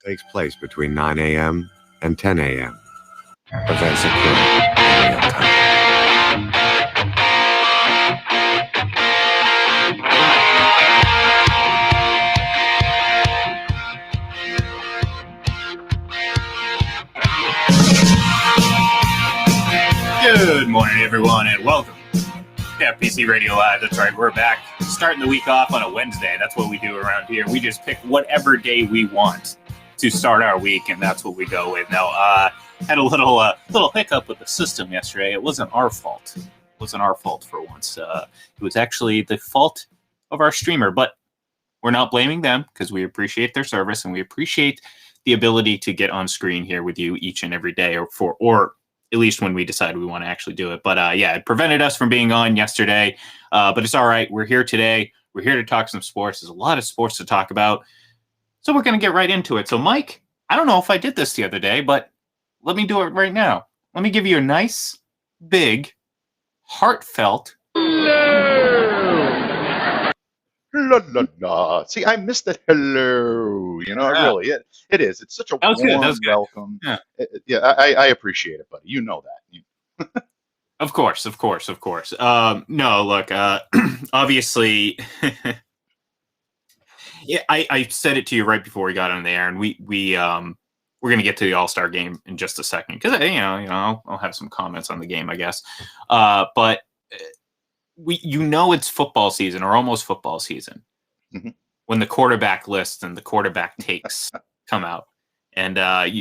takes place between 9 a.m. and 10 a.m. Events occur in real time. Good morning, everyone, and welcome to FPC Radio Live. That's right, we're back, starting the week off on a Wednesday. That's what we do around here. We just pick whatever day we want to start our week, and that's what we go with. Now, had a little hiccup with the system yesterday. It wasn't our fault. It wasn't our fault for once. It was actually the fault of our streamer, but we're not blaming them because we appreciate their service and we appreciate the ability to get on screen here with you each and every day, or at least when we decide we want to actually do it. But yeah, it prevented us from being on yesterday, but it's all right. We're here today. We're here to talk some sports. There's a lot of sports to talk about, so we're going to get right into it. So, Mike, I don't know if I did this the other day, but let me do it right now. Let me give you a nice, big, heartfelt... La, la, la. See, I missed that hello. You know, really, it is. It's such a warm welcome. Yeah, I appreciate it, buddy. You know that. Of course. No, look, obviously, yeah, I said it to you right before we got on the air, and we're going to get to the All-Star game in just a second because I'll have some comments on the game, I guess. But it's football season or almost football season when the quarterback lists and the quarterback takes come out, and I'm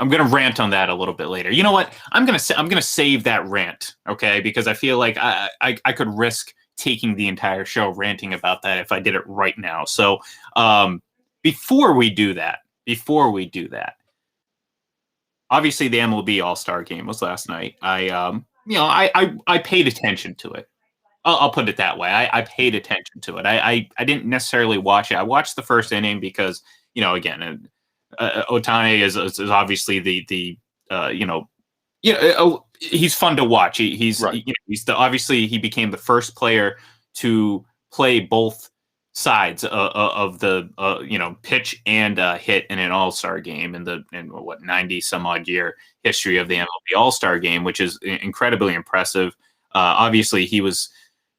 gonna rant on that a little bit later. You know what? I'm gonna save that rant, okay? Because I feel like I could risk taking the entire show ranting about that if I did it right now. So before we do that, obviously the MLB All-Star game was last night. I paid attention to it. I'll put it that way. I paid attention to it. I didn't necessarily watch it. I watched the first inning because, again, Ohtani is obviously he's fun to watch. He's right. Obviously he became the first player to play both sides of the pitch and hit in an All-Star game in 90 some odd year history of the MLB All-Star game, which is incredibly impressive. Obviously he was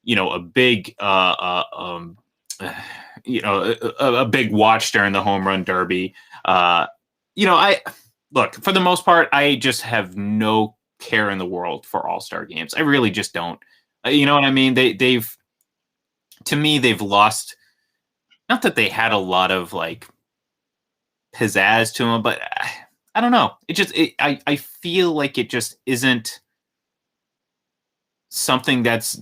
a big a big watch during the home run derby. I look, for the most part, I just have no care in the world for All-Star games. I really just don't. You know what I mean? They've lost. Not that they had a lot of like pizzazz to them, but I don't know. I feel like it just isn't something that's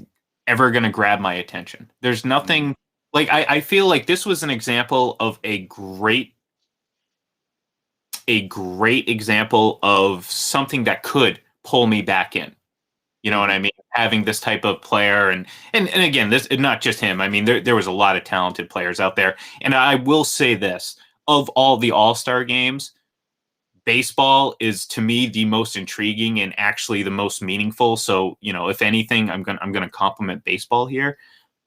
ever going to grab my attention. There's nothing like I feel like this was an example of a great example of something that could pull me back in. You know what I mean? Having this type of player and again, this not just him. I mean, there was a lot of talented players out there. And I will say this, of all the All-Star games, baseball is to me the most intriguing and actually the most meaningful. So, if anything, I'm gonna compliment baseball here.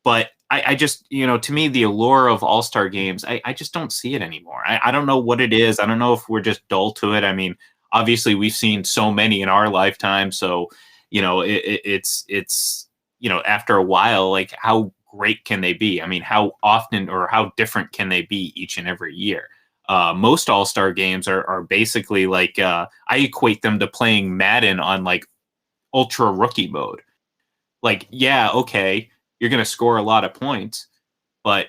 But I just, to me, the allure of All-Star games, I just don't see it anymore. I don't know what it is. I don't know if we're just dull to it. I mean, obviously we've seen so many in our lifetime, so it's after a while, like, how great can they be? I mean, how often or how different can they be each and every year? Most All-Star games are basically like, I equate them to playing Madden on like ultra rookie mode. Like, yeah, okay, you're going to score a lot of points, but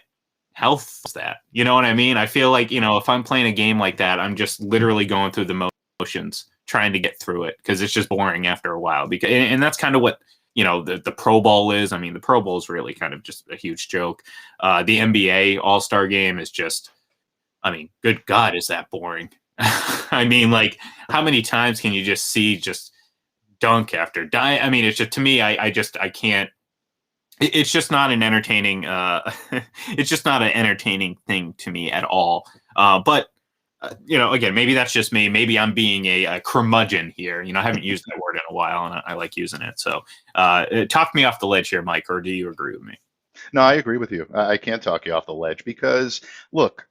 health is that, you know what I mean? I feel like, if I'm playing a game like that, I'm just literally going through the motions, trying to get through it because it's just boring after a while. And that's kind of what the Pro Bowl is. I mean, the Pro Bowl is really kind of just a huge joke. The NBA All-Star game is just, I mean, good God, is that boring? I mean, like, how many times can you just see just dunk after die? I mean, it's just, to me, I can't. It's just not an entertaining. It's just not an entertaining thing to me at all. But again, maybe that's just me. Maybe I'm being a curmudgeon here. I haven't used that word in a while, and I like using it. So talk me off the ledge here, Mike, or do you agree with me? No, I agree with you. I can't talk you off the ledge because, look,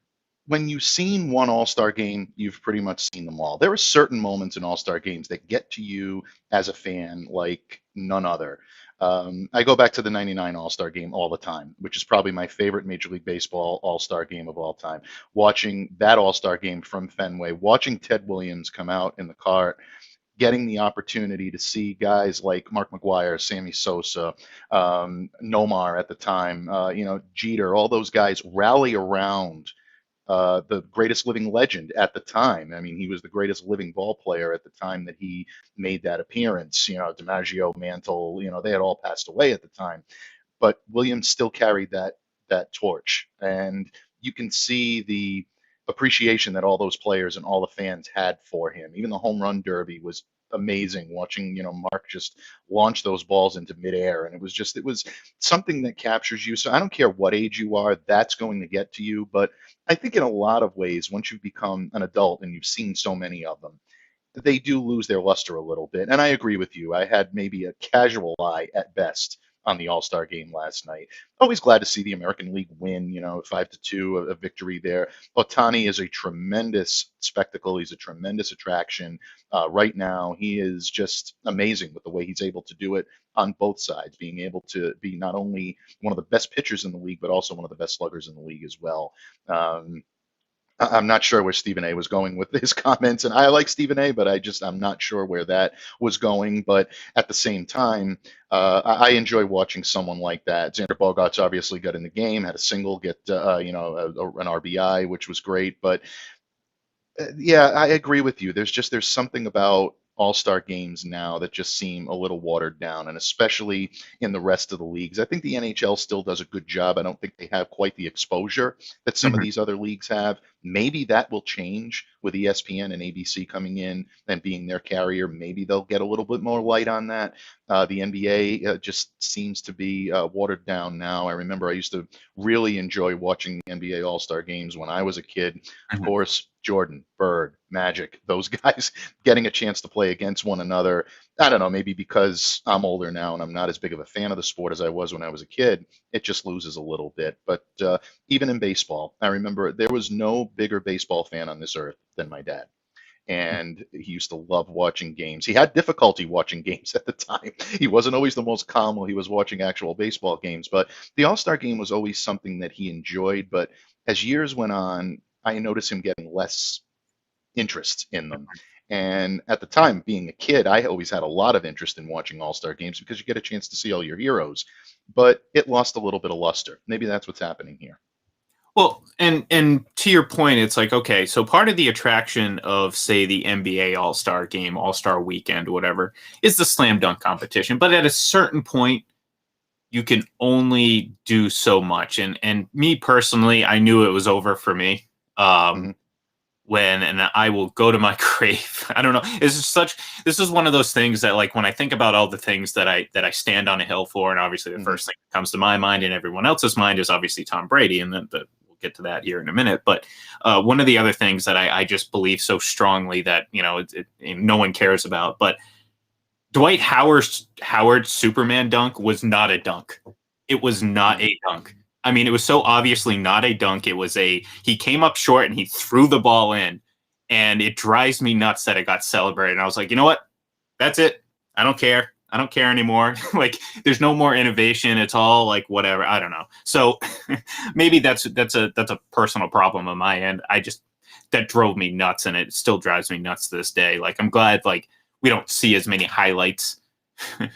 when you've seen one All-Star game, you've pretty much seen them all. There are certain moments in All-Star games that get to you as a fan like none other. I go back to the 99 All-Star game all the time, which is probably my favorite Major League Baseball All-Star game of all time. Watching that All-Star game from Fenway, watching Ted Williams come out in the cart, getting the opportunity to see guys like Mark McGwire, Sammy Sosa, Nomar at the time, Jeter, all those guys rally around the greatest living legend at the time. I mean, he was the greatest living ball player at the time that he made that appearance. DiMaggio, Mantle, they had all passed away at the time, but Williams still carried that torch, and you can see the appreciation that all those players and all the fans had for him. Even the home run derby was amazing, watching Mark just launch those balls into midair, and it was something that captures you. So I don't care what age you are, that's going to get to you. But I think in a lot of ways, once you've become an adult and you've seen so many of them, they do lose their luster a little bit. And I agree with you. I had maybe a casual eye at best on the All-Star game last night. Always glad to see the American League win, 5-2, a victory there. Ohtani is a tremendous spectacle. He's a tremendous attraction. Right now, he is just amazing with the way he's able to do it on both sides, being able to be not only one of the best pitchers in the league, but also one of the best sluggers in the league as well. I'm not sure where Stephen A was going with his comments, and I like Stephen A, but I'm not sure where that was going. But at the same time, I enjoy watching someone like that. Xander Bogaerts obviously got in the game, had a single, get an RBI, which was great. But yeah, I agree with you. There's something about all-star games now that just seem a little watered down, and especially in the rest of the leagues. I think the NHL still does a good job. I don't think they have quite the exposure that some of these other leagues have. Maybe that will change with ESPN and ABC coming in and being their carrier. Maybe they'll get a little bit more light on that. The NBA just seems to be watered down now. I remember I used to really enjoy watching the NBA All-Star games when I was a kid. Of course, Jordan, Bird, Magic, those guys getting a chance to play against one another. I don't know, maybe because I'm older now and I'm not as big of a fan of the sport as I was when I was a kid, it just loses a little bit. But even in baseball, I remember there was no bigger baseball fan on this earth than my dad. And he used to love watching games. He had difficulty watching games at the time. He wasn't always the most calm while he was watching actual baseball games, but the All-Star game was always something that he enjoyed. But as years went on, I noticed him getting less interest in them. And at the time, being a kid, I always had a lot of interest in watching All-Star games because you get a chance to see all your heroes. But it lost a little bit of luster. Maybe that's what's happening here. Well, and to your point, it's like, okay, so part of the attraction of, say, the NBA All-Star game, All-Star weekend, whatever, is the slam dunk competition. But at a certain point, you can only do so much. And me personally, I knew it was over for me. And I will go to my grave. I don't know. This is one of those things that, like, when I think about all the things that I stand on a hill for, and obviously the first thing that comes to my mind and everyone else's mind is obviously Tom Brady, and then we'll get to that here in a minute. But one of the other things that I just believe so strongly that, no one cares about, but Dwight Howard's Superman dunk was not a dunk. It was not a dunk. I mean, it was so obviously not a dunk. It was he came up short and he threw the ball in, and it drives me nuts that it got celebrated. And I was like, you know what? That's it. I don't care. I don't care anymore. Like, there's no more innovation. It's all like whatever. I don't know. So maybe that's a personal problem on my end. That drove me nuts, and it still drives me nuts to this day. Like, I'm glad like we don't see as many highlights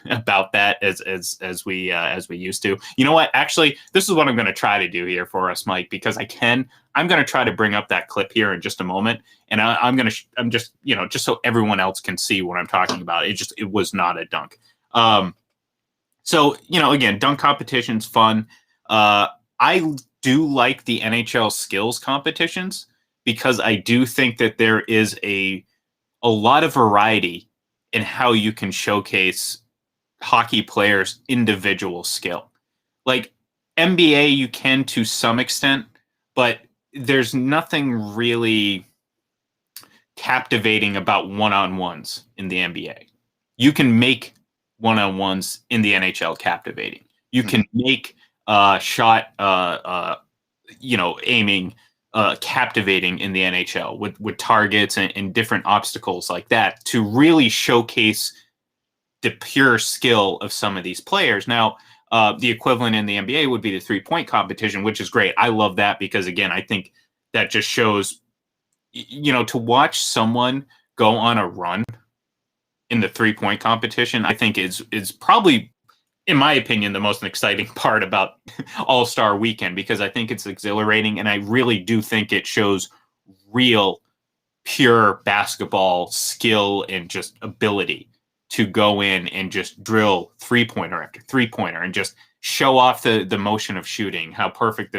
about that as we used to. You know what? Actually, this is what I'm going to try to do here for us, Mike, because I'm going to try to bring up that clip here in just a moment, and I'm just just so everyone else can see what I'm talking about. It was not a dunk. So again, dunk competition's fun. I do like the NHL skills competitions because I do think that there is a lot of variety in how you can showcase hockey players' individual skill. Like NBA, you can to some extent, but there's nothing really captivating about one-on-ones in the NBA. You can make one-on-ones in the NHL captivating. You can make shot, aiming captivating in the NHL with targets and different obstacles like that to really showcase the pure skill of some of these players. Now, the equivalent in the NBA would be the 3-point competition, which is great. I love that because, again, I think that just shows, to watch someone go on a run in the 3-point competition, I think is probably, in my opinion, the most exciting part about All-Star Weekend, because I think it's exhilarating, and I really do think it shows real, pure basketball skill and just ability to go in and just drill 3-pointer after 3-pointer and just show off the motion of shooting, how perfect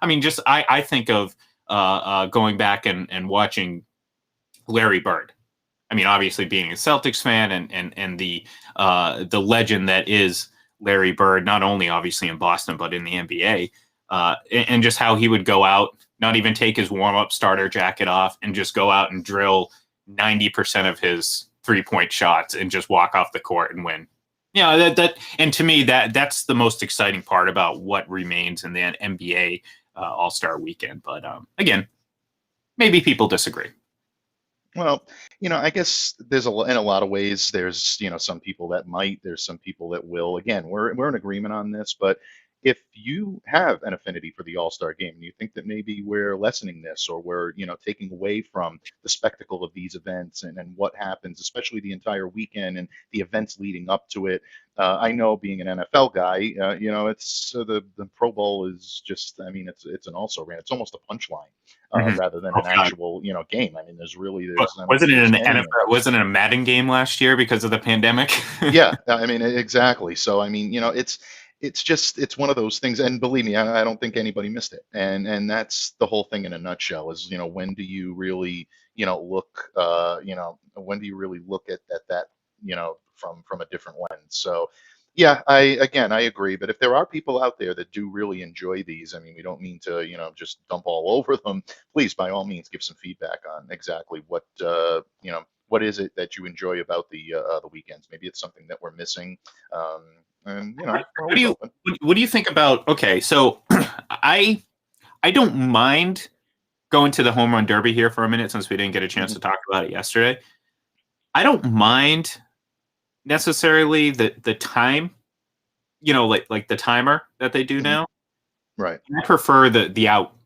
I think of going back and watching Larry Bird. I mean, obviously being a Celtics fan and the legend that is Larry Bird, not only obviously in Boston, but in the NBA, and just how he would go out, not even take his warm-up starter jacket off, and just go out and drill 90% of his 3-point shots and just walk off the court and win. Yeah, and to me, that's the most exciting part about what remains in the NBA All-Star Weekend. But again, maybe people disagree. Well, I guess in a lot of ways, there's, some people that might, there's some people that will. Again, we're in agreement on this, but if you have an affinity for the All-Star game and you think that maybe we're lessening this, or we're, taking away from the spectacle of these events and what happens, especially the entire weekend and the events leading up to it. I know, being an NFL guy, it's the Pro Bowl is just, I mean, it's an also ran. It's almost a punchline rather than an actual, game. I mean, wasn't it a Madden game last year because of the pandemic? Yeah, I mean, exactly. So, I mean, it's one of those things, and believe me, I don't think anybody missed it. And that's the whole thing in a nutshell is, when do you really, look, when do you really look at that, from a different lens? So, yeah, I agree. But if there are people out there that do really enjoy these, I mean, we don't mean to, just dump all over them. Please, by all means, give some feedback on exactly what, what is it that you enjoy about the weekends? Maybe it's something that we're missing. And what do you think about? Okay, so I don't mind going to the home run derby here for a minute, since we didn't get a chance to talk about it yesterday. I don't mind necessarily the time, like the timer that they do now. Right. I prefer the out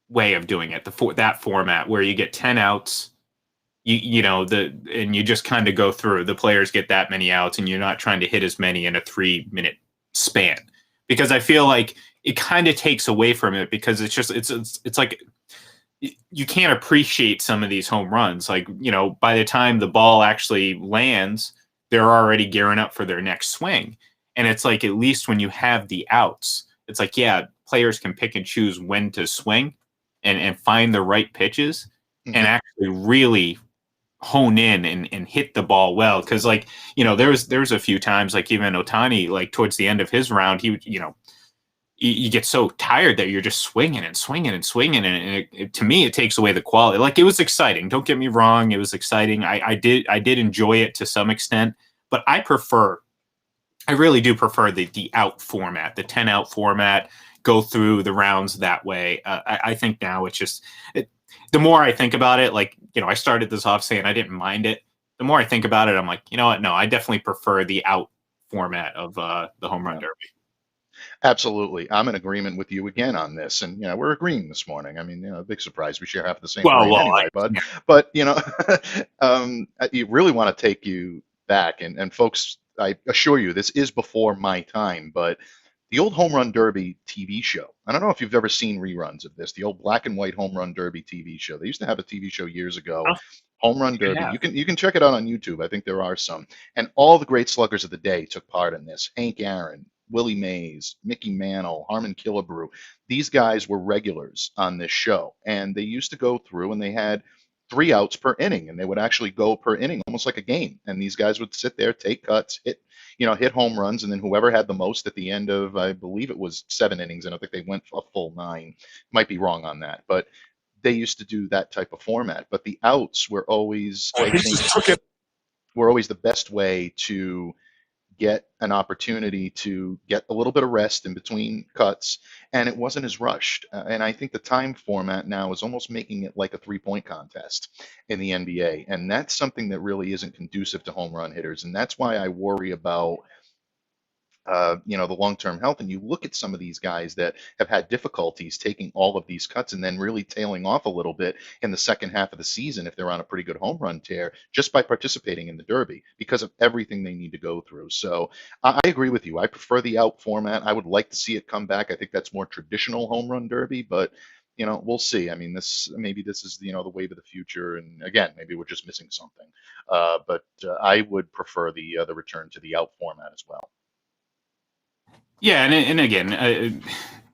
way of doing it, that format where you get 10 outs. And you just kind of go through. The players get that many outs, and you're not trying to hit as many in a 3-minute span, because I feel like it kind of takes away from it, because it's like you can't appreciate some of these home runs. Like, by the time the ball actually lands, they're already gearing up for their next swing. And it's like, at least when you have the outs, it's like, yeah, players can pick and choose when to swing and find the right pitches and actually really hone in and hit the ball well. Because, like, there's a few times, like even Ohtani, like towards the end of his round, he you get so tired that you're just swinging and swinging and swinging, and to me it takes away the quality. Like, it was exciting, don't get me wrong, it was exciting. I did enjoy it to some extent, but I really do prefer the out format, the 10 out format, go through the rounds that way. I think now it's just the more I think about it, like, I started this off saying I didn't mind it. The more I think about it, I'm like, you know what? No, I definitely prefer the out format of the home run derby. Absolutely. I'm in agreement with you again on this. And, we're agreeing this morning. I mean, big surprise. We share half the same brain anyway, bud. Yeah. But, you really want to take you back. And folks, I assure you, this is before my time, but the old Home Run Derby TV show. I don't know if you've ever seen reruns of this, the old black and white Home Run Derby TV show. They used to have a TV show years ago, Home Run Derby. Yeah. You can check it out on YouTube. I think there are some. And all the great sluggers of the day took part in this. Hank Aaron, Willie Mays, Mickey Mantle, Harmon Killebrew. These guys were regulars on this show. And they used to go through, and they had 3 outs per inning, and they would actually go per inning, almost like a game. And these guys would sit there, take cuts, hit home runs, and then whoever had the most at the end of, I believe it was 7 innings, and I think they went a full 9. Might be wrong on that, but they used to do that type of format. But the outs were always, were always the best way to get an opportunity to get a little bit of rest in between cuts, and it wasn't as rushed. And I think the time format now is almost making it like a 3-point contest in the NBA, and that's something that really isn't conducive to home run hitters, and that's why I worry about the long-term health. And you look at some of these guys that have had difficulties taking all of these cuts and then really tailing off a little bit in the second half of the season if they're on a pretty good home run tear just by participating in the Derby because of everything they need to go through. So I agree with you. I prefer the out format. I would like to see it come back. I think that's more traditional home run Derby, but we'll see. I mean, this is the wave of the future, and again, maybe we're just missing something. But I would prefer the return to the out format as well. Yeah, and again,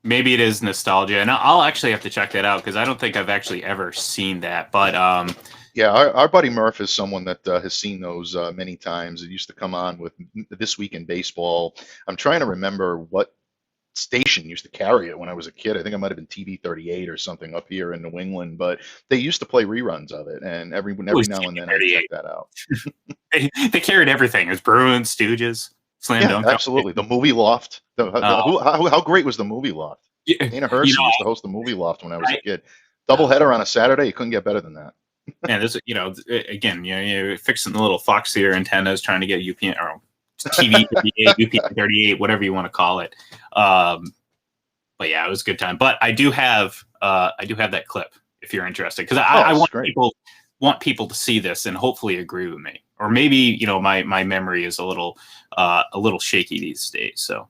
maybe it is nostalgia, and I'll actually have to check that out because I don't think I've actually ever seen that. But yeah, our buddy Murph is someone that has seen those many times. It used to come on with This Week in Baseball. I'm trying to remember what station used to carry it when I was a kid. I think it might have been TV 38 or something up here in New England, but they used to play reruns of it, and every now and then I check that out. they carried everything. It was Bruins, Stooges. Slam Dunk. Absolutely. The Movie Loft. How great was the Movie Loft? Dana Hershey used to host the Movie Loft when I was a kid. Doubleheader on a Saturday. You couldn't get better than that. And this, again, you're fixing the little Foxier antennas, trying to get UPN or TV 38, UPN 38, whatever you want to call it. But yeah, it was a good time. But I do have that clip if you're interested, because I want people to see this and hopefully agree with me. Or maybe my memory is a little shaky these days. So.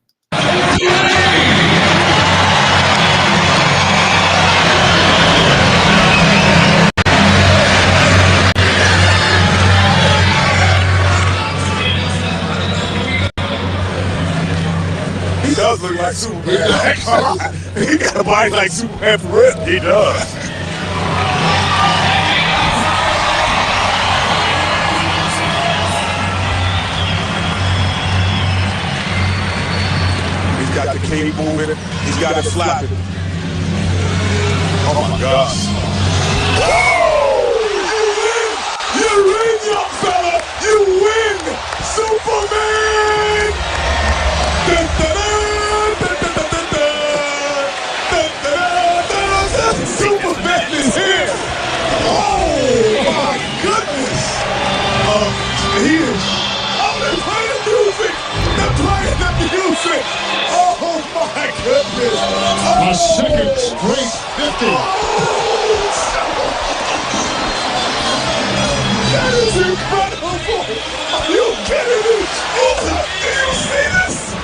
He does look like Superman. He got a body like Superman for real. He does. He's got the cape moving. He's got it flapping. Oh my gosh. You win, young fella. You win, Superman. Superman is here. Oh my goodness. He is. Oh, they're playing the music. They're playing the music. Oh my goodness. Oh. A second straight 50. That is incredible. Are you kidding me? Do you see this?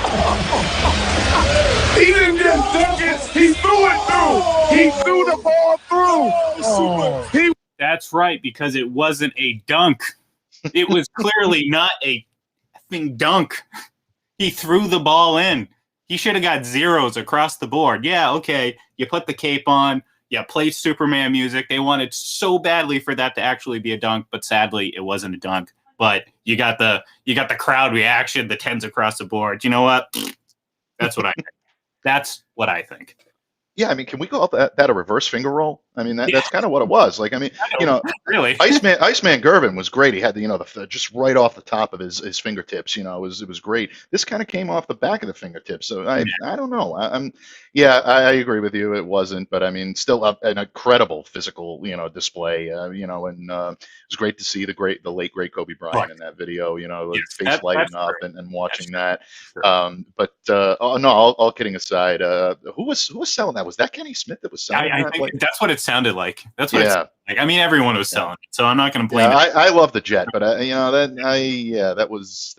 He didn't just dunk it. He threw it through. He threw the ball through. That's right, because it wasn't a dunk. It was clearly not a effing dunk. He threw the ball in. He should have got zeros across the board. Yeah, okay. You put the cape on. You played Superman music. They wanted so badly for that to actually be a dunk, but sadly, it wasn't a dunk. But you got the crowd reaction, the tens across the board. You know what? That's what I think. That's what I think. Yeah, I mean, can we call that a reverse finger roll? I mean, that's kind of what it was. Like, I mean, really, Iceman Gervin was great. He had the just right off the top of his fingertips. It was great. This kind of came off the back of the fingertips. So I don't know. I agree with you. It wasn't, but I mean, still an incredible physical display. And it was great to see the late great Kobe Bryant in that video. With his face lighting up and watching that. But all kidding aside, who was selling that? Was that Kenny Smith that was selling that? I think that's what it sounded like. That's what it sounded like. I mean, everyone was selling it, so I'm not going to blame it. I love the Jet, but that was.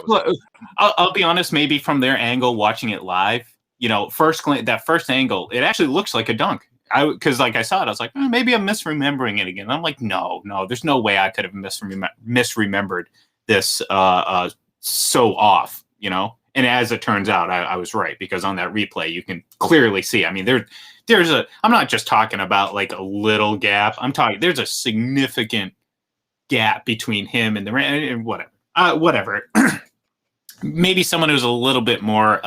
Well, I'll be honest. Maybe from their angle, watching it live, that first angle, it actually looks like a dunk. Because like I saw it, I was like, maybe I'm misremembering it again. And I'm like, no, there's no way I could have misremembered this so off, And as it turns out, I was right, because on that replay, you can clearly see. I mean, I'm not just talking about like a little gap. There's a significant gap between him and and whatever. Maybe someone who's a little bit more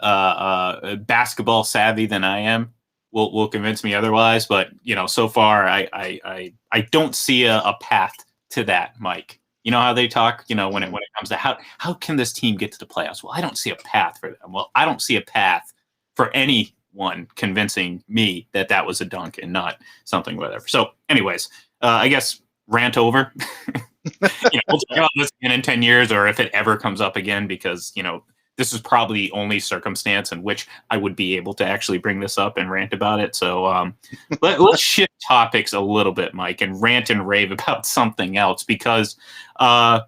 basketball savvy than I am will convince me otherwise. But so far, I don't see a path to that, Mike. You know how they talk, when it comes to how can this team get to the playoffs? Well, I don't see a path for them. Well, I don't see a path for anyone convincing me that was a dunk and not something whatever. So anyways, I guess rant over. We'll talk about this again in 10 years or if it ever comes up again, because, this is probably the only circumstance in which I would be able to actually bring this up and rant about it. So let's shift topics a little bit, Mike, and rant and rave about something else because, like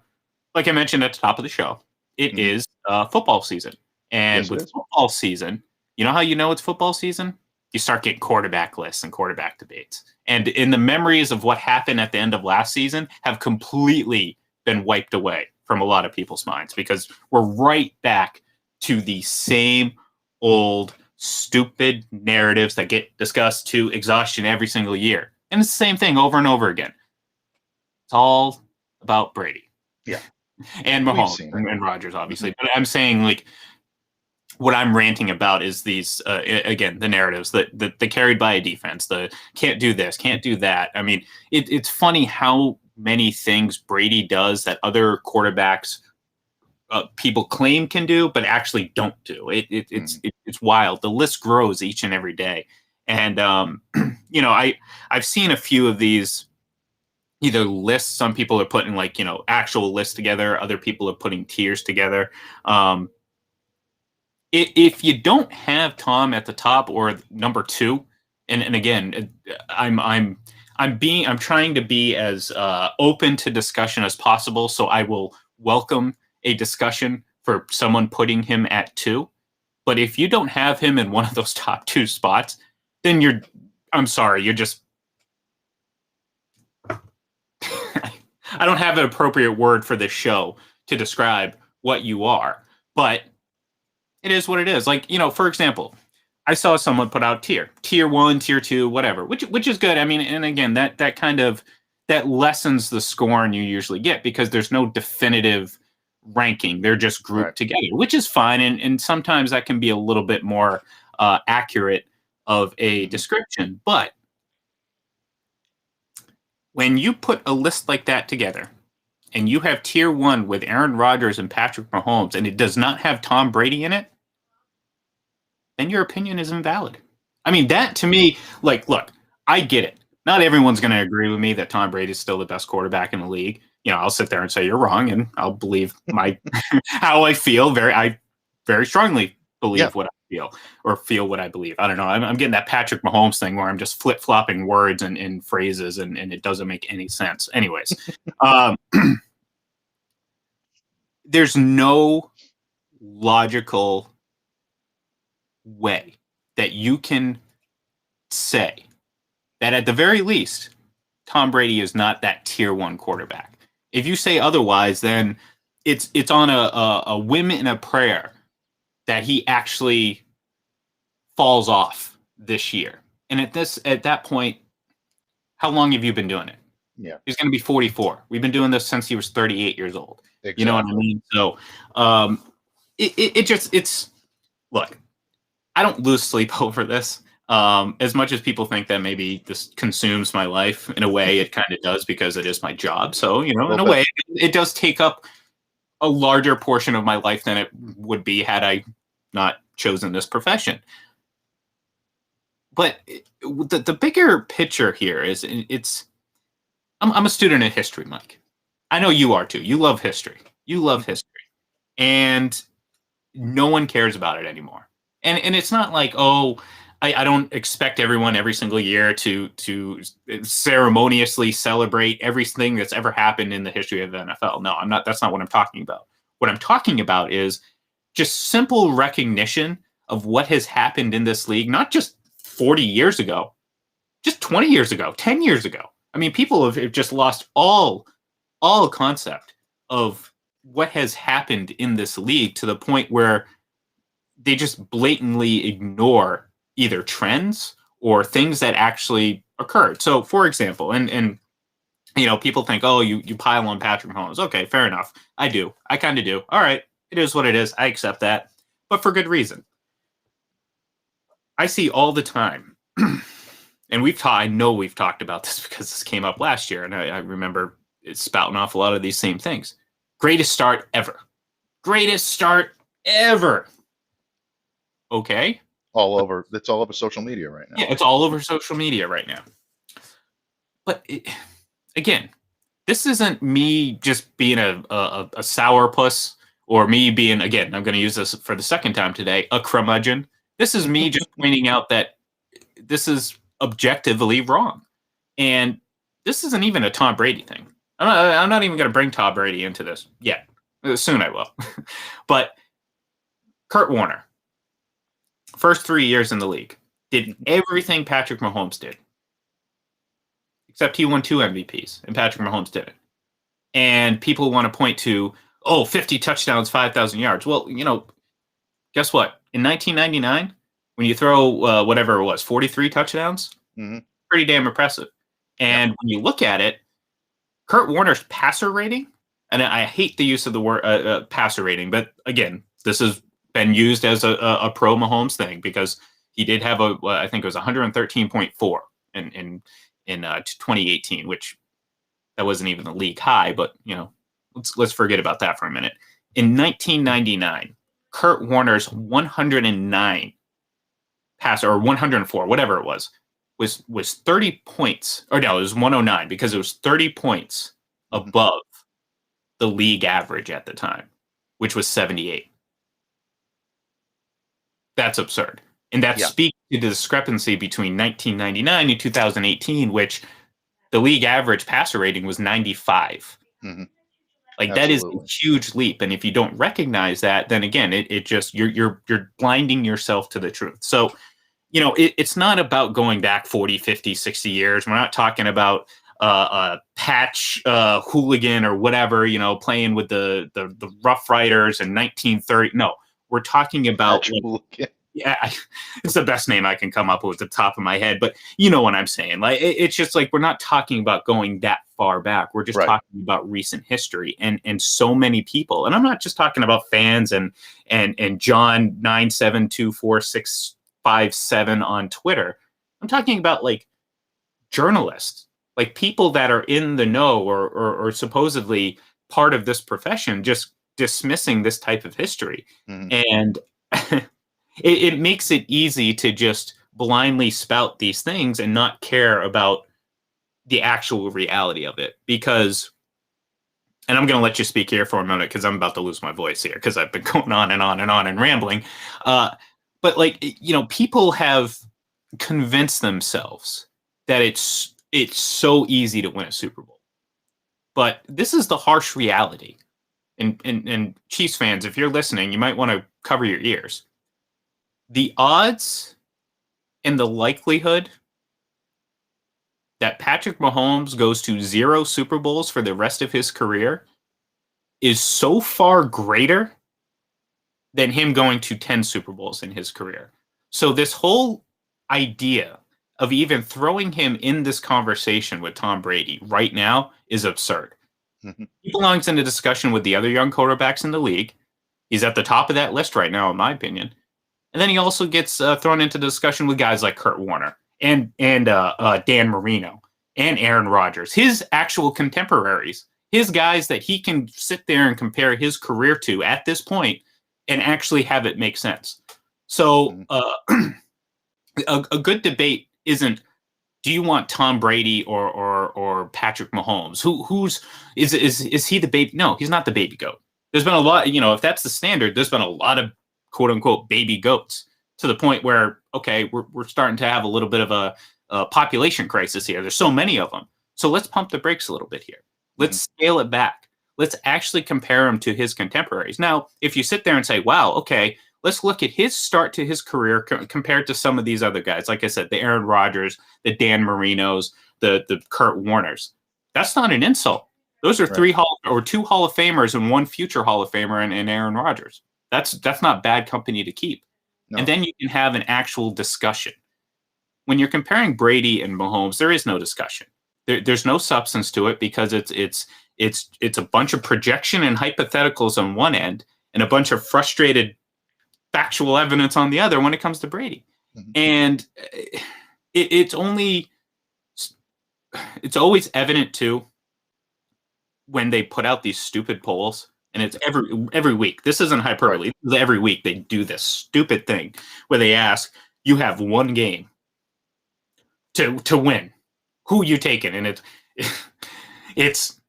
I mentioned at the top of the show, it is football season. And Yes, with football season, you know how you know it's football season? You start getting quarterback lists and quarterback debates. And in the memories of what happened at the end of last season have completely been wiped away from a lot of people's minds because we're right back to the same old stupid narratives that get discussed to exhaustion every single year. And it's the same thing over and over again. It's all about Brady. Yeah. And Mahomes and Rodgers, obviously. But I'm saying, like, what I'm ranting about is these, again, the narratives that they're carried by a defense, the can't do this, can't do that. I mean, it's funny how many things Brady does that other quarterbacks people claim can do, but actually don't do. It's wild. The list grows each and every day. And, I've seen a few of these either lists. Some people are putting actual lists together. Other people are putting tiers together. If you don't have Tom at the top or number two, and again, I'm trying to be as open to discussion as possible. So I will welcome a discussion for someone putting him at 2. But if you don't have him in one of those top 2 spots, then I'm sorry, you're just, I don't have an appropriate word for this show to describe what you are, but it is what it is. Like, for example, I saw someone put out tier 1, tier 2, whatever, which is good. I mean, and again, that kind of, that lessens the scorn you usually get because there's no definitive ranking. They're just grouped together, which is fine. And sometimes that can be a little bit more accurate of a description. But when you put a list like that together and you have tier 1 with Aaron Rodgers and Patrick Mahomes, and it does not have Tom Brady in it, then your opinion is invalid. I mean, that to me, like, look, I get it. Not everyone's going to agree with me that Tom Brady is still the best quarterback in the league. I'll sit there and say you're wrong, and I'll believe my how I feel. I very strongly believe what I feel, or feel what I believe. I don't know. I'm getting that Patrick Mahomes thing where I'm just flip flopping words and phrases, and it doesn't make any sense. Anyways, there's no logical way that you can say that at the very least, Tom Brady is not that tier 1 quarterback. If you say otherwise, then it's on a whim and a prayer that he actually falls off this year. And at that point, how long have you been doing it? Yeah. He's going to be 44. We've been doing this since he was 38 years old. Exactly. You know what I mean? So it's look, I don't lose sleep over this. As much as people think that maybe this consumes my life, in a way it kind of does because it is my job. So, in a way it does take up a larger portion of my life than it would be had I not chosen this profession. But the bigger picture here is I'm a student of history, Mike. I know you are too. You love history. And no one cares about it anymore. And it's not like, I don't expect everyone every single year to ceremoniously celebrate everything that's ever happened in the history of the NFL. No, I'm not. That's not what I'm talking about. What I'm talking about is just simple recognition of what has happened in this league, not just 40 years ago, just 20 years ago, 10 years ago. I mean, people have just lost all concept of what has happened in this league to the point where they just blatantly ignore either trends or things that actually occurred. So, for example, and people think, you pile on Patrick Mahomes. Okay, fair enough. I do. I kind of do. All right, it is what it is. I accept that, but for good reason. I see all the time, and I know we've talked about this because this came up last year, and I remember it's spouting off a lot of these same things. Greatest start ever. Greatest start ever. Okay. It's all over social media right now. Yeah, it's all over social media right now. But again, this isn't me just being a sourpuss, or me being, again, I'm going to use this for the second time today, a curmudgeon. This is me just pointing out that this is objectively wrong. And this isn't even a Tom Brady thing. I'm not even going to bring Tom Brady into this yet. Soon I will. But Kurt Warner, first 3 years in the league, did everything Patrick Mahomes did. Except he won 2 MVPs, and Patrick Mahomes didn't. And people want to point to, 50 touchdowns, 5,000 yards. Well, guess what? In 1999, when you throw whatever it was, 43 touchdowns, pretty damn impressive. And when you look at it, Kurt Warner's passer rating, and I hate the use of the word passer rating, but again, this has been used as a pro Mahomes thing, because he did have I think it was 113.4 in 2018, which that wasn't even the league high, but let's forget about that for a minute. In 1999, Kurt Warner's 109 passer, or 104, whatever it was 30 points, or no, it was 109, because it was 30 points above the league average at the time, which was 78. That's absurd. And that speaks to the discrepancy between 1999 and 2018, which the league average passer rating was 95. Like, that is a huge leap. And if you don't recognize that, then again, it just, you're blinding yourself to the truth. So, it's not about going back 40, 50, 60 years. We're not talking about a patch hooligan or whatever, playing with the Rough Riders in 1930. No, we're talking about, it's the best name I can come up with at the top of my head, but you know what I'm saying. Like, it's just like, we're not talking about going that far back. We're just talking about recent history, and so many people. And I'm not just talking about fans and John 9724657 on Twitter. I'm talking about like journalists, like people that are in the know or supposedly part of this profession, just dismissing this type of history. And it makes it easy to just blindly spout these things and not care about the actual reality of it. Because, and I'm going to let you speak here for a minute, because I'm about to lose my voice here, because I've been going on and on and on and rambling. But like, people have convinced themselves that it's so easy to win a Super Bowl. But this is the harsh reality. And Chiefs fans, if you're listening, you might want to cover your ears. The odds and the likelihood that Patrick Mahomes goes to 0 Super Bowls for the rest of his career is so far greater than him going to 10 Super Bowls in his career. So this whole idea of even throwing him in this conversation with Tom Brady right now is absurd. He belongs in a discussion with the other young quarterbacks in the league. He's at the top of that list right now, in my opinion. And then he also gets thrown into discussion with guys like Kurt Warner and Dan Marino and Aaron Rodgers, his actual contemporaries, his guys that he can sit there and compare his career to at this point and actually have it make sense. So a good debate isn't, do you want Tom Brady or Patrick Mahomes? Is he the baby? No, he's not the baby goat. There's been a lot, if that's the standard, there's been a lot of quote unquote baby goats, to the point where, okay, we're starting to have a little bit of a population crisis here. There's so many of them. So let's pump the brakes a little bit here. Let's scale it back. Let's actually compare him to his contemporaries. Now, if you sit there and say, wow, okay, let's look at his start to his career compared to some of these other guys. Like I said, the Aaron Rodgers, the Dan Marinos, the Kurt Warners. That's not an insult. Those are 2 Hall of Famers and 1 future Hall of Famer in Aaron Rodgers. That's not bad company to keep. No. And then you can have an actual discussion. When you're comparing Brady and Mahomes, there is no discussion. There's no substance to it, because it's a bunch of projection and hypotheticals on one end and a bunch of frustrated factual evidence on the other when it comes to Brady. And it's always evident too when they put out these stupid polls, and it's every week. This isn't hyperbole. This is every week they do this stupid thing where they ask, you have one game to win. Who you taking? And it's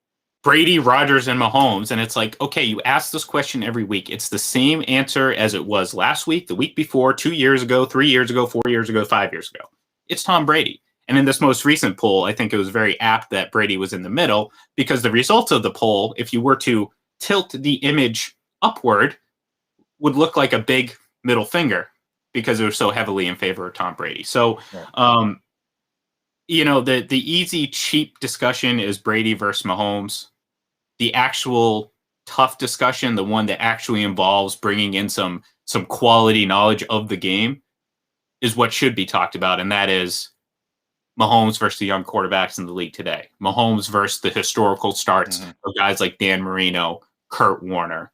Brady, Rodgers, and Mahomes. And it's like, okay, you ask this question every week. It's the same answer as it was last week, the week before, 2 years ago, 3 years ago, 4 years ago, 5 years ago. It's Tom Brady. And in this most recent poll, I think it was very apt that Brady was in the middle, because the results of the poll, if you were to tilt the image upward, would look like a big middle finger because it was so heavily in favor of Tom Brady. So, the easy, cheap discussion is Brady versus Mahomes. The actual tough discussion, the one that actually involves bringing in some quality knowledge of the game, is what should be talked about, and that is Mahomes versus the young quarterbacks in the league today. Mahomes versus the historical starts of guys like Dan Marino, Kurt Warner,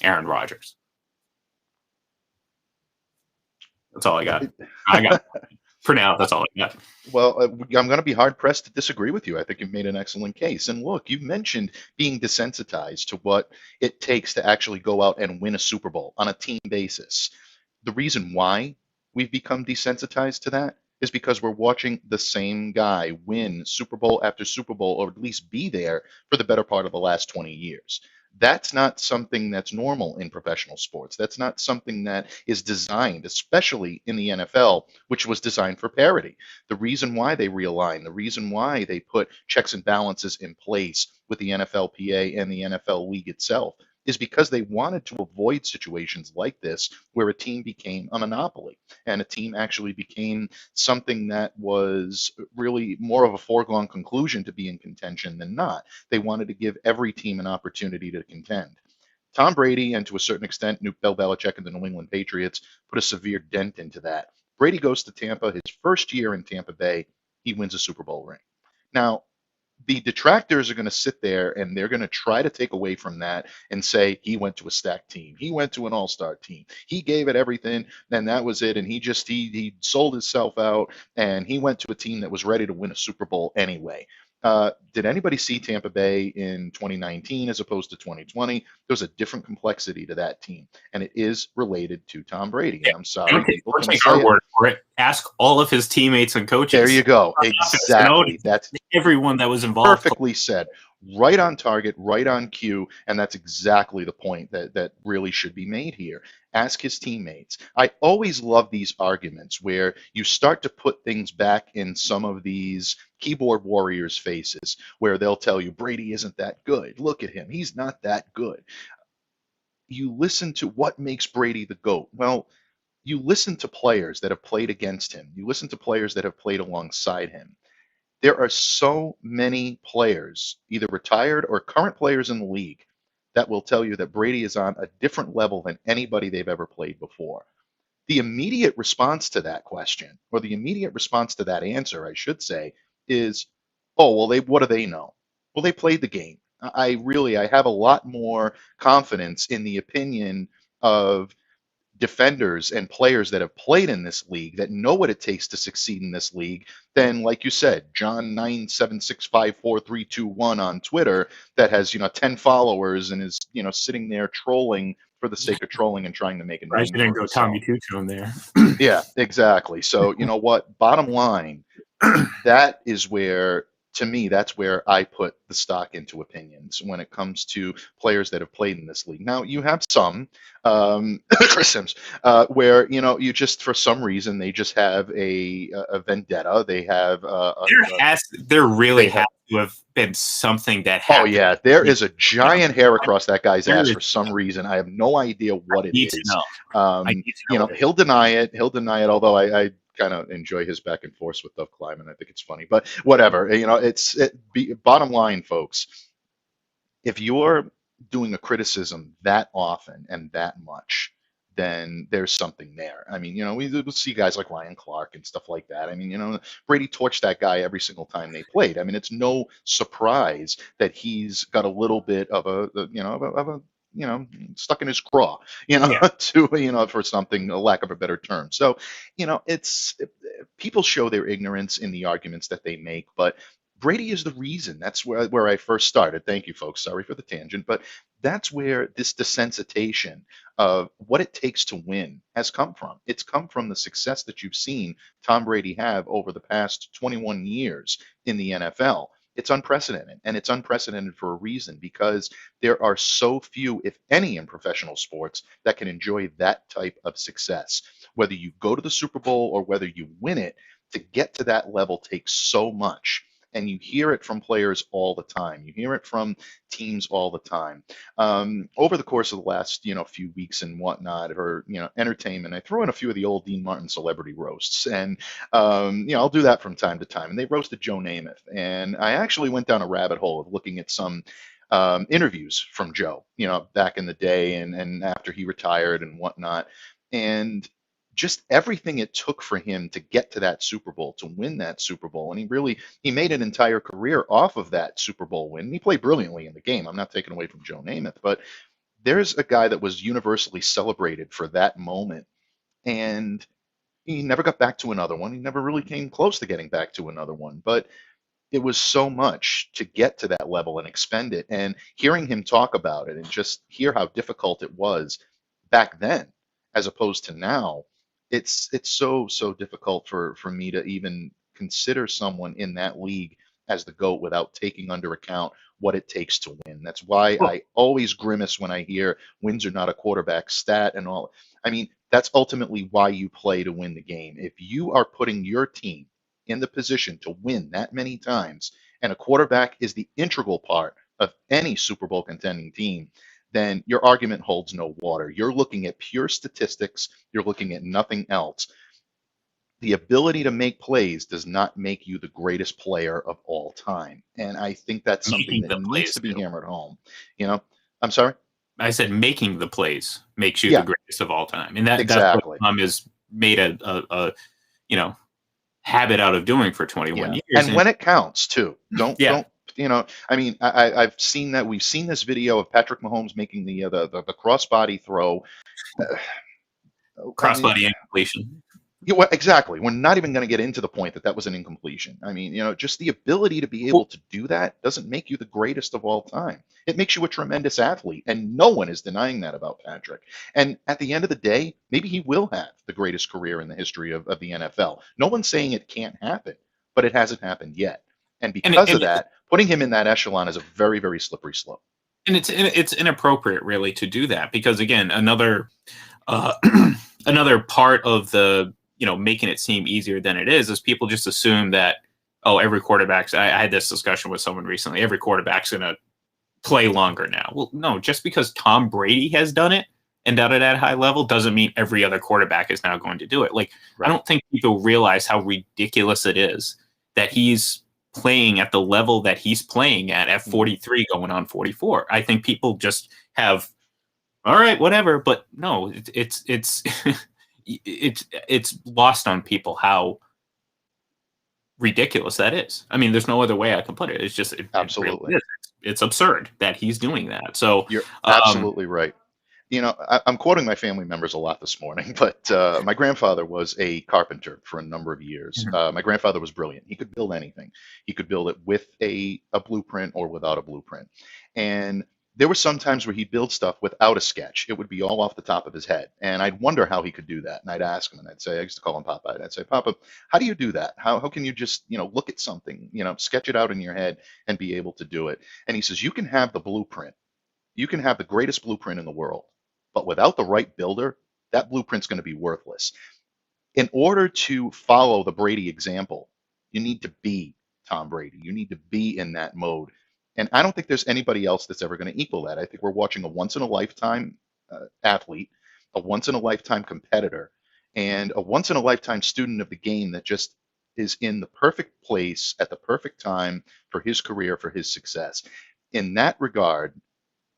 Aaron Rodgers. That's all I got. For now, that's all I got. Well, I'm going to be hard-pressed to disagree with you. I think you've made an excellent case. And look, you've mentioned being desensitized to what it takes to actually go out and win a Super Bowl on a team basis. The reason why we've become desensitized to that is because we're watching the same guy win Super Bowl after Super Bowl, or at least be there for the better part of the last 20 years. That's not something that's normal in professional sports. That's not something that is designed, especially in the NFL, which was designed for parity. The reason why they realigned, the reason why they put checks and balances in place with the NFLPA and the NFL league itself, is because they wanted to avoid situations like this where a team became a monopoly and a team actually became something that was really more of a foregone conclusion to be in contention than not. They wanted to give every team an opportunity to contend. Tom Brady, and to a certain extent, Bill Belichick and the New England Patriots, put a severe dent into that. Brady goes to Tampa. His first year in Tampa Bay, he wins a Super Bowl ring. Now, the detractors are going to sit there and they're going to try to take away from that and say he went to a stacked team. He went to an all-star team. He gave it everything, and that was it. And he sold himself out, and he went to a team that was ready to win a Super Bowl anyway. Did anybody see Tampa Bay in 2019 as opposed to 2020? There's a different complexity to that team, and it is related to Tom Brady. And I'm sorry. Don't take our word for it. Ask all of his teammates and coaches. There you go. Exactly. That's everyone that was involved. Perfectly said. Right on target, right on cue, and that's exactly the point that really should be made here. Ask his teammates. I always love these arguments where you start to put things back in some of these keyboard warriors' faces, where they'll tell you Brady isn't that good. Look at him. He's not that good. You listen to what makes Brady the GOAT. Well, you listen to players that have played against him. You listen to players that have played alongside him. There are so many players, either retired or current players in the league, that will tell you that Brady is on a different level than anybody they've ever played before. The immediate response to that question, or the immediate response to that answer, I should say, is, oh, well, what do they know? Well, they played the game. I have a lot more confidence in the opinion of defenders and players that have played in this league, that know what it takes to succeed in this league, than, like you said, John 976543321 on Twitter, that has 10 followers and is sitting there trolling for the sake of trolling and trying to make a name. Right, you didn't go Tommy Tutu in there. Yeah, exactly. So you know what? Bottom line, that is where, to me, that's where I put the stock into opinions when it comes to players that have played in this league. Now, you have some, Chris Sims, where, you just, for some reason, they just have a vendetta. They have there really has to have been something that happened. Oh, yeah. There is a giant hair across that guy's ass for some reason. I have no idea what it is. He'll deny it. Although I kind of enjoy his back and forth with Dove Kleiman. I think it's funny, but whatever. Bottom line, folks, if you're doing a criticism that often and that much, then there's something there. I mean, we see guys like Ryan Clark and stuff like that. I mean, Brady torched that guy every single time they played. I mean, it's no surprise that he's got a little bit of a stuck in his craw, for something, a lack of a better term. So, people show their ignorance in the arguments that they make, but Brady is the reason. That's where I first started. Thank you, folks. Sorry for the tangent, but that's where this desensitization of what it takes to win has come from. It's come from the success that you've seen Tom Brady have over the past 21 years in the NFL. It's unprecedented, and it's unprecedented for a reason because there are so few, if any, in professional sports that can enjoy that type of success. Whether you go to the Super Bowl or whether you win it, to get to that level takes so much. And you hear it from players all the time. You hear it from teams all the time. Over the course of the last, few weeks and whatnot, or entertainment, I throw in a few of the old Dean Martin celebrity roasts, and I'll do that from time to time. And they roasted Joe Namath, and I actually went down a rabbit hole of looking at some interviews from Joe, back in the day and after he retired and whatnot, and just everything it took for him to get to that Super Bowl, to win that Super Bowl. And he made an entire career off of that Super Bowl win. He played brilliantly in the game. I'm not taking away from Joe Namath, but there's a guy that was universally celebrated for that moment. And he never got back to another one. He never really came close to getting back to another one. But it was so much to get to that level and expend it. And hearing him talk about it and just hear how difficult it was back then, as opposed to now, it's so difficult for me to even consider someone in that league as the GOAT without taking under account what it takes to win. That's why I always grimace when I hear wins are not a quarterback stat and all. I mean, that's ultimately why you play, to win the game. If you are putting your team in the position to win that many times, and a quarterback is the integral part of any Super Bowl contending team, then your argument holds no water. You're looking at pure statistics. You're looking at nothing else. The ability to make plays does not make you the greatest player of all time. And I think that's something that needs to be hammered home. I'm sorry? I said making the plays makes you Yeah. the greatest of all time. And that's Exactly. what Tom has made a habit out of doing for 21 Yeah. years. And when it counts too. Don't I mean, I've seen that. We've seen this video of Patrick Mahomes making the crossbody throw. Crossbody incompletion. Yeah, well, exactly. We're not even going to get into the point that was an incompletion. I mean, just the ability to be able to do that doesn't make you the greatest of all time. It makes you a tremendous athlete, and no one is denying that about Patrick. And at the end of the day, maybe he will have the greatest career in the history of the NFL. No one's saying it can't happen, but it hasn't happened yet. And because of that, putting him in that echelon is a very, very slippery slope. And it's inappropriate, really, to do that, because again, another part of the making it seem easier than it is people just assume that, every quarterback's. I had this discussion with someone recently. Every quarterback's going to play longer now. Well, no, just because Tom Brady has done it and done it at a high level doesn't mean every other quarterback is now going to do it. Like, right. I don't think people realize how ridiculous it is that he's playing at the level that he's playing at 43 going on 44. I think people just have, all right, whatever. But no, it's it's lost on people how ridiculous that is. I mean, there's no other way I can put it. It's just absolutely it's absurd that he's doing that. So you're absolutely right. I'm quoting my family members a lot this morning, but my grandfather was a carpenter for a number of years. Mm-hmm. My grandfather was brilliant. He could build anything. He could build it with a blueprint or without a blueprint. And there were some times where he'd build stuff without a sketch. It would be all off the top of his head. And I'd wonder how he could do that. And I'd ask him, and I'd say, I used to call him Papa. And I'd say, Papa, how do you do that? How can you just, look at something, sketch it out in your head and be able to do it? And he says, you can have the blueprint. You can have the greatest blueprint in the world. But without the right builder, that blueprint's going to be worthless. In order to follow the Brady example, you need to be Tom Brady. You need to be in that mode. And I don't think there's anybody else that's ever going to equal that. I think we're watching a once-in-a-lifetime athlete, a once-in-a-lifetime competitor, and a once-in-a-lifetime student of the game that just is in the perfect place at the perfect time for his career, for his success. In that regard,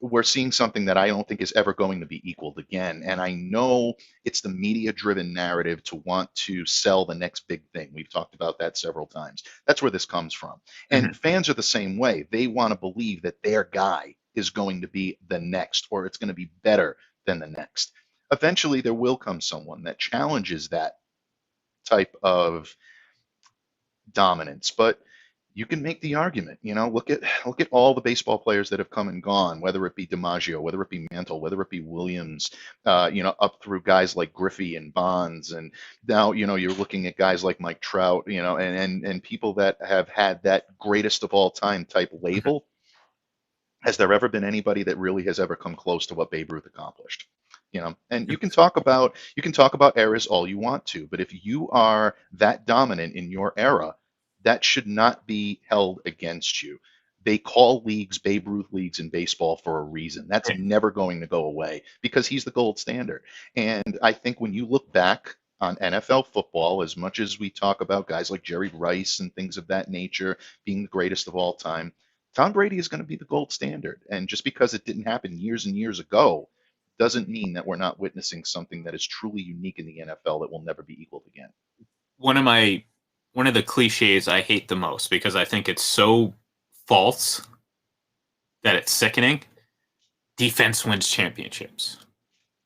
we're seeing something that I don't think is ever going to be equaled again. And I know it's the media-driven narrative to want to sell the next big thing. We've talked about that several times. That's where this comes from. And fans are the same way. They want to believe that their guy is going to be the next, or it's going to be better than the next. Eventually, there will come someone that challenges that type of dominance. But you can make the argument. Look at all the baseball players that have come and gone, whether it be DiMaggio, whether it be Mantle, whether it be Williams, up through guys like Griffey and Bonds, and now you're looking at guys like Mike Trout, and people that have had that greatest of all time type label. Has there ever been anybody that really has ever come close to what Babe Ruth accomplished? And you can talk about eras all you want to, but if you are that dominant in your era, that should not be held against you. They call leagues Babe Ruth leagues in baseball for a reason. That's never going to go away because he's the gold standard. And I think when you look back on NFL football, as much as we talk about guys like Jerry Rice and things of that nature being the greatest of all time, Tom Brady is going to be the gold standard. And just because it didn't happen years and years ago doesn't mean that we're not witnessing something that is truly unique in the NFL that will never be equaled again. One of the cliches I hate the most, because I think it's so false that it's sickening. Defense wins championships.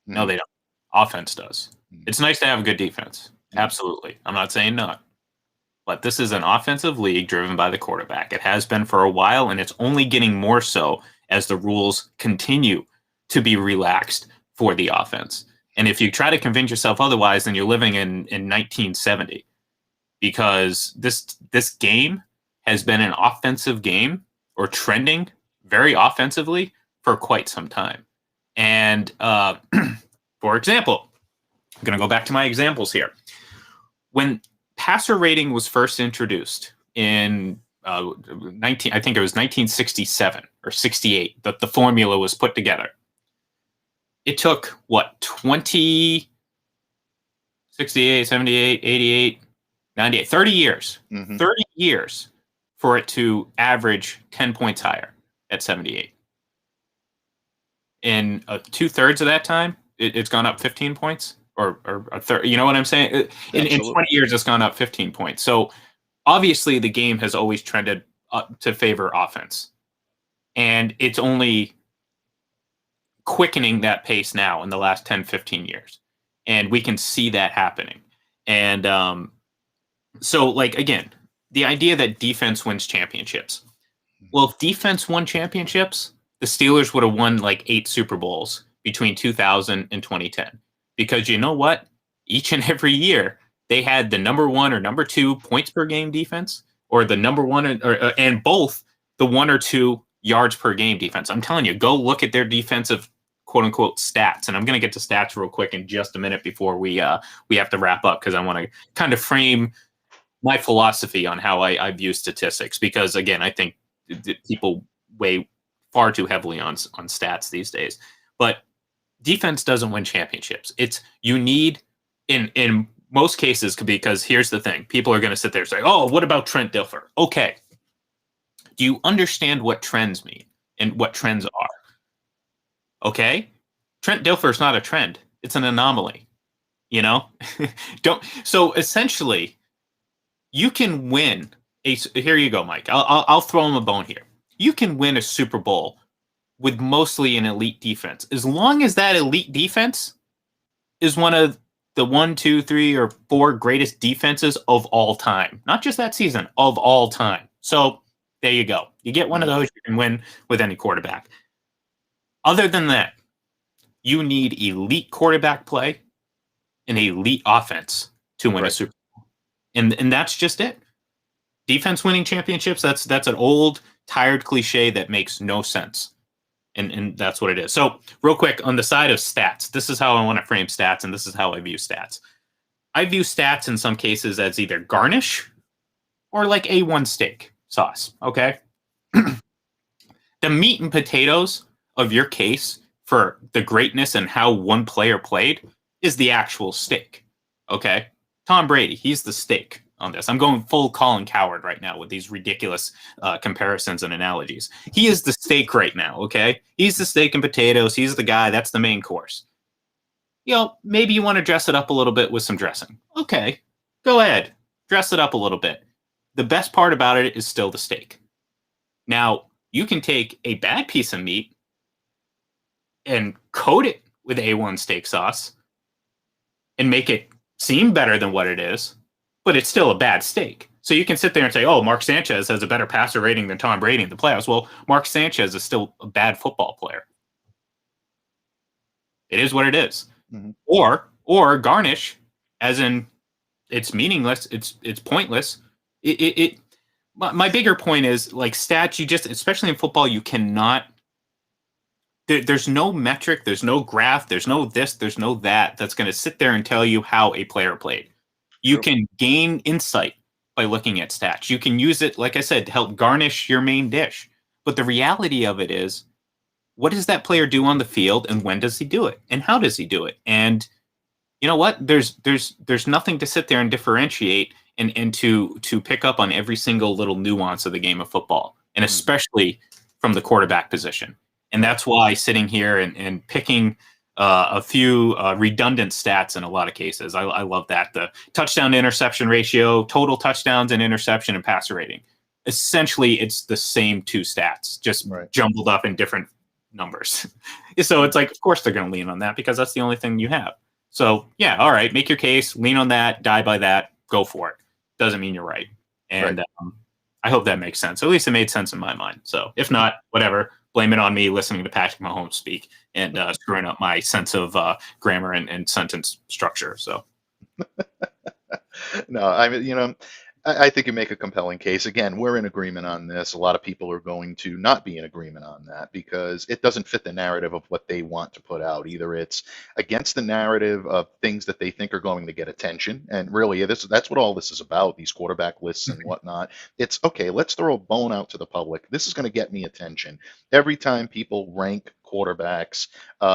No, they don't. Offense does. It's nice to have a good defense. Absolutely. I'm not saying not. But this is an offensive league driven by the quarterback. It has been for a while, and it's only getting more so as the rules continue to be relaxed for the offense. And if you try to convince yourself otherwise, then you're living in 1970. Because this game has been an offensive game, or trending very offensively, for quite some time. And for example, I'm going to go back to my examples here. When passer rating was first introduced in I think it was 1967 or 68 that the formula was put together. It took 68, 78, 88, 98, 30 years. 30 years for it to average 10 points higher at 78. In 2/3 of that time, it's gone up 15 points, or a third. You know what I'm saying? In 20 years, it's gone up 15 points. So obviously, the game has always trended up to favor offense, and it's only quickening that pace now in the last 10, 15 years, and we can see that happening. And so, like, again, the idea that defense wins championships. Well, if defense won championships, the Steelers would have won like 8 Super Bowls between 2000 and 2010. Because you know what? Each and every year, they had the number 1 or number 2 points per game defense, or the number 1 and both the 1 or 2 yards per game defense. I'm telling you, go look at their defensive quote unquote stats. And I'm going to get to stats real quick in just a minute before we have to wrap up, because I want to kind of frame my philosophy on how I view statistics. Because again, I think people weigh far too heavily on stats these days. But defense doesn't win championships. You need in most cases, because here's the thing. People are going to sit there and say, oh, what about Trent Dilfer? Okay. Do you understand what trends mean and what trends are? Okay. Trent Dilfer is not a trend. It's an anomaly. So essentially, you can win here you go, Mike. I'll throw him a bone here. You can win a Super Bowl with mostly an elite defense, as long as that elite defense is one of the 1, 2, 3, or 4 greatest defenses of all time. Not just that season, of all time. So there you go. You get one of those, you can win with any quarterback. Other than that, you need elite quarterback play and elite offense to win a Super Bowl. And that's just it. Defense winning championships, that's an old, tired cliche that makes no sense. And that's what it is. So real quick, on the side of stats, this is how I want to frame stats, and this is how I view stats. I view stats in some cases as either garnish or like A1 steak sauce, okay? The meat and potatoes of your case for the greatness and how one player played is the actual steak, okay? Tom Brady, he's the steak on this. I'm going full Colin Cowherd right now with these ridiculous comparisons and analogies. He is the steak right now, okay? He's the steak and potatoes. He's the guy. That's the main course. Maybe you want to dress it up a little bit with some dressing. Okay, go ahead. Dress it up a little bit. The best part about it is still the steak. Now, you can take a bad piece of meat and coat it with A1 steak sauce and make it seem better than what it is, but it's still a bad steak. So you can sit there and say, oh, Mark Sanchez has a better passer rating than Tom Brady in the playoffs. Well, Mark Sanchez is still a bad football player. It is what it is. Mhm. Or garnish, as in it's meaningless, it's pointless. My bigger point is, like, stats, you just, especially in football, you cannot, there's no metric, there's no graph, there's no this, there's no that that's going to sit there and tell you how a player played. You True. can gain insight by looking at stats. You can use it, like I said, to help garnish your main dish. But the reality of it is, what does that player do on the field, and when does he do it, and how does he do it? And you know what? There's nothing to sit there and differentiate and to pick up on every single little nuance of the game of football, and especially from the quarterback position. And that's why sitting here and picking a few redundant stats in a lot of cases, I love that. The touchdown to interception ratio, total touchdowns and interception, and passer rating. Essentially, it's the same two stats, just jumbled up in different numbers. So it's like, of course they're going to lean on that because that's the only thing you have. So yeah, all right, make your case, lean on that, die by that, go for it. Doesn't mean you're right. And I hope that makes sense. At least it made sense in my mind. So if not, whatever, blame it on me listening to Patrick Mahomes speak and screwing up my sense of grammar and sentence structure. So No, I mean, I think you make a compelling case. Again, we're in agreement on this. A lot of people are going to not be in agreement on that because it doesn't fit the narrative of what they want to put out. Either it's against the narrative of things that they think are going to get attention, and really, that's what all this is about, these quarterback lists and whatnot. It's, okay, let's throw a bone out to the public. This is going to get me attention. Every time people rank quarterbacks,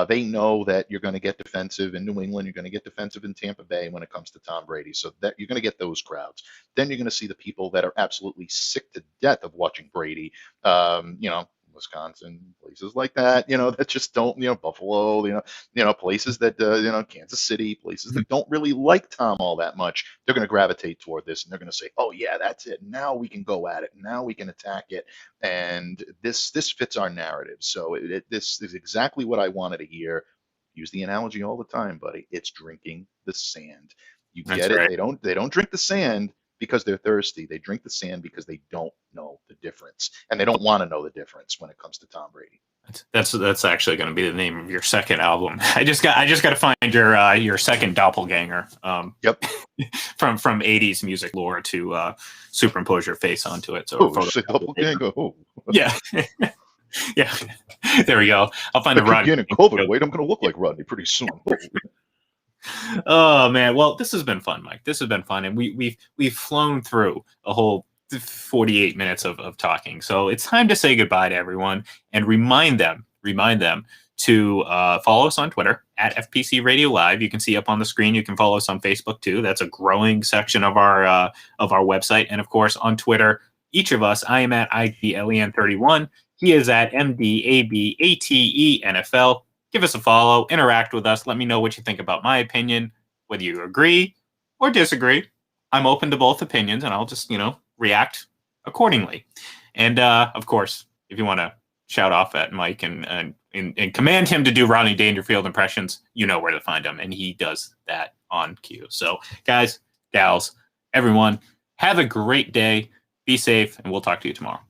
they know that you're going to get defensive in New England, you're going to get defensive in Tampa Bay when it comes to Tom Brady. So that you're going to get those crowds. Then you're going to see the people that are absolutely sick to death of watching Brady. Wisconsin, places like that, that just don't, Buffalo, places that, Kansas City, places that don't really like Tom all that much. They're going to gravitate toward this and they're going to say, oh yeah, that's it. Now we can go at it. Now we can attack it. And this fits our narrative. So this is exactly what I wanted to hear. Use the analogy all the time, buddy. It's drinking the sand. You get it. Right. They don't drink the sand because they're thirsty. They drink the sand because they don't know the difference, and they don't want to know the difference when it comes to Tom Brady. That's actually going to be the name of your second album. I just got to find your second doppelganger. Yep. from 80s music lore to superimpose your face onto it. So doppelganger. Oh. Yeah. Yeah. There we go. I'll find a Rodney. Getting COVID. Wait, I'm going to look like Rodney pretty soon. Oh man, well, this has been fun, Mike. This has been fun, and we've flown through a whole 48 minutes of talking. So it's time to say goodbye to everyone and remind them to follow us on Twitter at FPC Radio Live. You can see up on the screen. You can follow us on Facebook too. That's a growing section of our website, and of course on Twitter. Each of us, I am at ITLEN31. He is at MDABATENFL. Give us a follow, interact with us. Let me know what you think about my opinion, whether you agree or disagree. I'm open to both opinions, and I'll just, react accordingly. And, of course, if you want to shout off at Mike and command him to do Rodney Dangerfield impressions, you know where to find him, and he does that on cue. So, guys, gals, everyone, have a great day. Be safe, and we'll talk to you tomorrow.